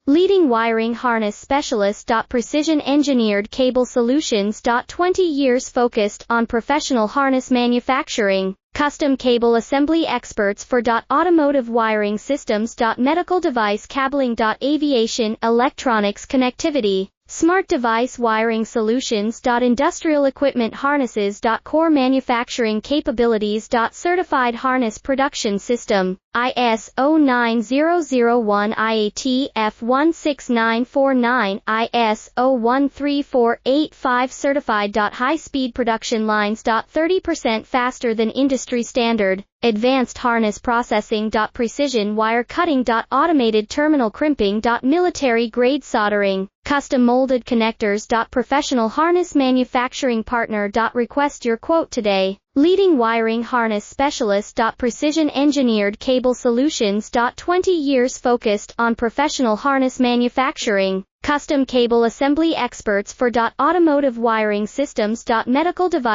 Leading wiring harness specialist. Precision engineered cable solutions. 20 years focused on professional harness manufacturing, custom cable assembly experts for automotive wiring systems. Medical device cabling. Aviation, electronics connectivity, smart device wiring solutions. Industrial equipment harnesses. Core manufacturing capabilities. Certified harness production system, ISO 9001 IAT F16949, ISO 13485 certified. High-speed production lines. 30% faster than industry standard, advanced harness processing. Precision wire cutting. Automated terminal crimping. Military-grade soldering, custom molded connectors. Professional harness manufacturing partner. Request your quote today. Leading wiring harness specialist. Precision engineered cable solutions. 20 years focused on professional harness manufacturing, custom cable assembly experts for automotive wiring systems. Medical device